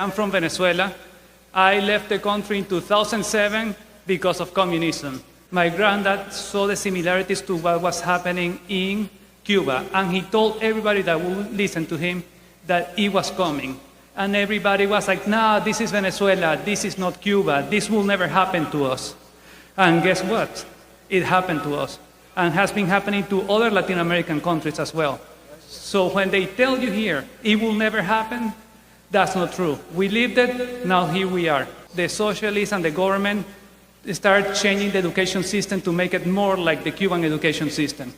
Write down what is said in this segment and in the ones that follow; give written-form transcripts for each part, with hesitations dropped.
I'm from Venezuela. I left the country in 2007 because of communism. My granddad saw the similarities to what was happening in Cuba, and he told everybody that would listen to him that it was coming. And everybody was like, no, this is Venezuela, this is not Cuba, this will never happen to us. And guess what? It happened to us, and has been happening to other Latin American countries as well. So when they tell you here, it will never happen, that's not true. We lived it, now here we are. The socialists and the government start changing the education system to make it more like the Cuban education system.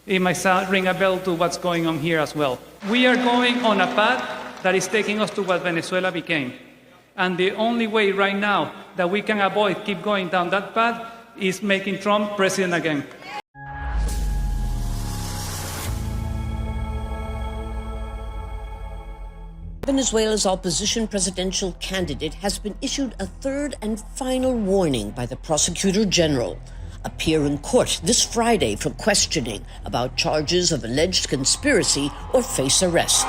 It might ring a bell to what's going on here as well. We are going on a path that is taking us to what Venezuela became. And the only way right now that we can avoid keep going down that path is making Trump president again. Venezuela's opposition presidential candidate has been issued a third and final warning by the prosecutor general. Appear in court this Friday for questioning about charges of alleged conspiracy or face arrest.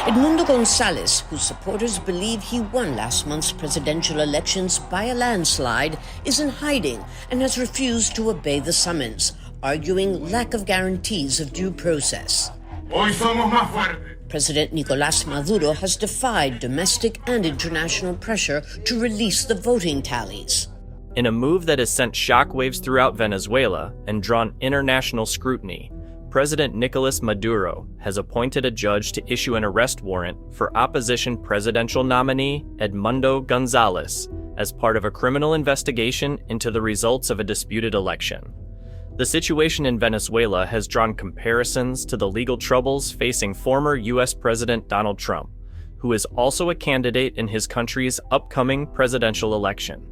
Edmundo González, whose supporters believe he won last month's presidential elections by a landslide, is in hiding and has refused to obey the summons, arguing lack of guarantees of due process. Hoy somos más fuertes. President Nicolás Maduro has defied domestic and international pressure to release the voting tallies. In a move that has sent shockwaves throughout Venezuela and drawn international scrutiny, President Nicolás Maduro has appointed a judge to issue an arrest warrant for opposition presidential nominee Edmundo González as part of a criminal investigation into the results of a disputed election. The situation in Venezuela has drawn comparisons to the legal troubles facing former U.S. President Donald Trump, who is also a candidate in his country's upcoming presidential election.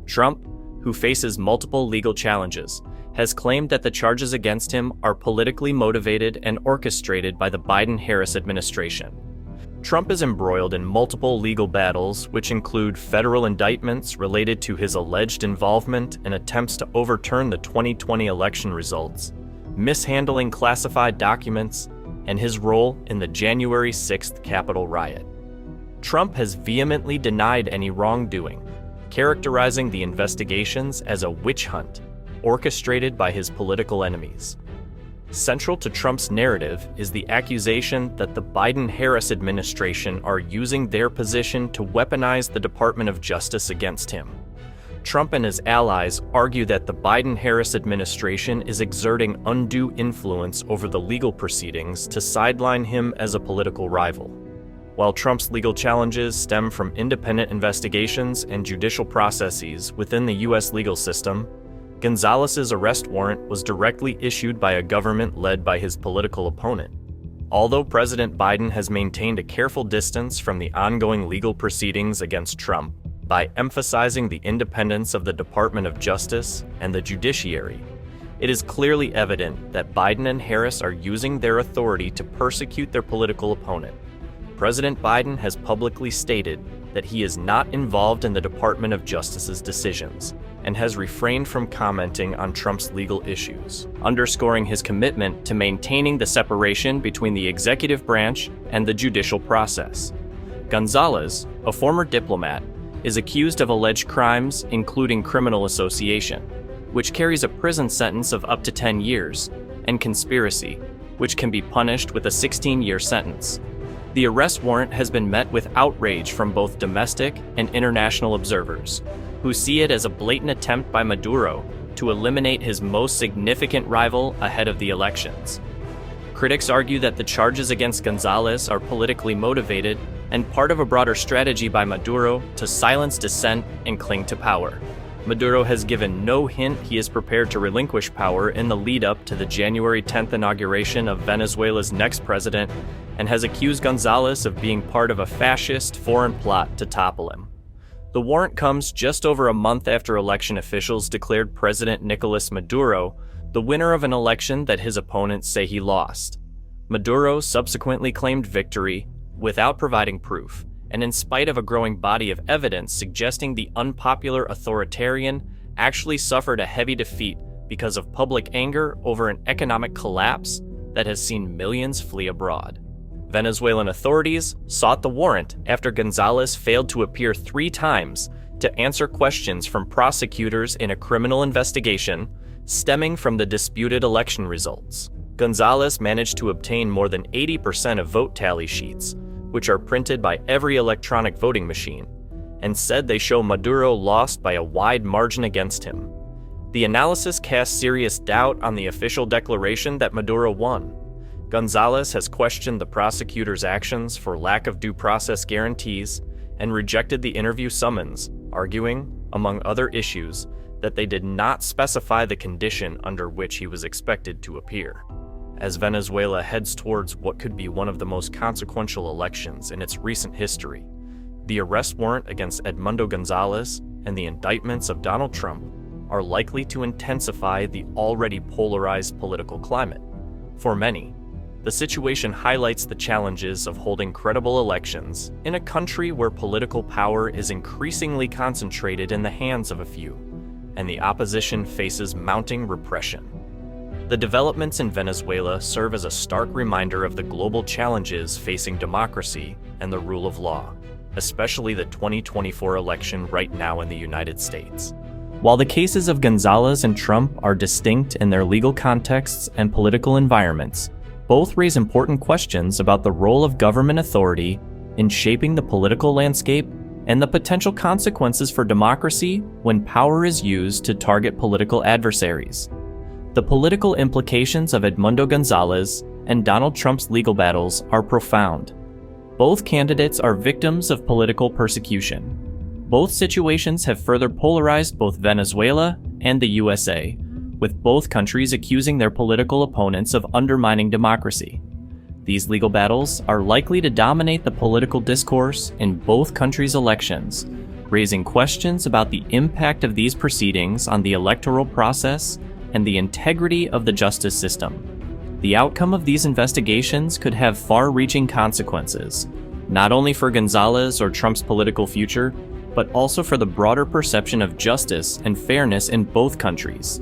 Trump, who faces multiple legal challenges, has claimed that the charges against him are politically motivated and orchestrated by the Biden-Harris administration. Trump is embroiled in multiple legal battles, which include federal indictments related to his alleged involvement in attempts to overturn the 2020 election results, mishandling classified documents, and his role in the January 6th Capitol riot. Trump has vehemently denied any wrongdoing, characterizing the investigations as a witch hunt orchestrated by his political enemies. Central to Trump's narrative is the accusation that the Biden-Harris administration are using their position to weaponize the Department of Justice against him. Trump and his allies argue that the Biden-Harris administration is exerting undue influence over the legal proceedings to sideline him as a political rival. While Trump's legal challenges stem from independent investigations and judicial processes within the U.S. legal system, González's arrest warrant was directly issued by a government led by his political opponent. Although President Biden has maintained a careful distance from the ongoing legal proceedings against Trump by emphasizing the independence of the Department of Justice and the judiciary, it is clearly evident that Biden and Harris are using their authority to persecute their political opponent. President Biden has publicly stated that he is not involved in the Department of Justice's decisions and has refrained from commenting on Trump's legal issues, underscoring his commitment to maintaining the separation between the executive branch and the judicial process. González, a former diplomat, is accused of alleged crimes including criminal association, which carries a prison sentence of up to 10 years, and conspiracy, which can be punished with a 16-year sentence. The arrest warrant has been met with outrage from both domestic and international observers, who see it as a blatant attempt by Maduro to eliminate his most significant rival ahead of the elections. Critics argue that the charges against González are politically motivated and part of a broader strategy by Maduro to silence dissent and cling to power. Maduro has given no hint he is prepared to relinquish power in the lead-up to the January 10th inauguration of Venezuela's next president, and has accused González of being part of a fascist foreign plot to topple him. The warrant comes just over a month after election officials declared President Nicolás Maduro the winner of an election that his opponents say he lost. Maduro subsequently claimed victory without providing proof, and in spite of a growing body of evidence suggesting the unpopular authoritarian actually suffered a heavy defeat because of public anger over an economic collapse that has seen millions flee abroad. Venezuelan authorities sought the warrant after González failed to appear 3 times to answer questions from prosecutors in a criminal investigation stemming from the disputed election results. González managed to obtain more than 80% of vote tally sheets, which are printed by every electronic voting machine, and said they show Maduro lost by a wide margin against him. The analysis casts serious doubt on the official declaration that Maduro won. González has questioned the prosecutor's actions for lack of due process guarantees and rejected the interview summons, arguing, among other issues, that they did not specify the condition under which he was expected to appear. As Venezuela heads towards what could be one of the most consequential elections in its recent history, the arrest warrant against Edmundo González and the indictments of Donald Trump are likely to intensify the already polarized political climate. For many, the situation highlights the challenges of holding credible elections in a country where political power is increasingly concentrated in the hands of a few, and the opposition faces mounting repression. The developments in Venezuela serve as a stark reminder of the global challenges facing democracy and the rule of law, especially the 2024 election right now in the United States. While the cases of González and Trump are distinct in their legal contexts and political environments, both raise important questions about the role of government authority in shaping the political landscape and the potential consequences for democracy when power is used to target political adversaries. The political implications of Edmundo González and Donald Trump's legal battles are profound. Both candidates are victims of political persecution. Both situations have further polarized both Venezuela and the USA, with both countries accusing their political opponents of undermining democracy. These legal battles are likely to dominate the political discourse in both countries' elections, raising questions about the impact of these proceedings on the electoral process and the integrity of the justice system. The outcome of these investigations could have far-reaching consequences, not only for González or Trump's political future, but also for the broader perception of justice and fairness in both countries.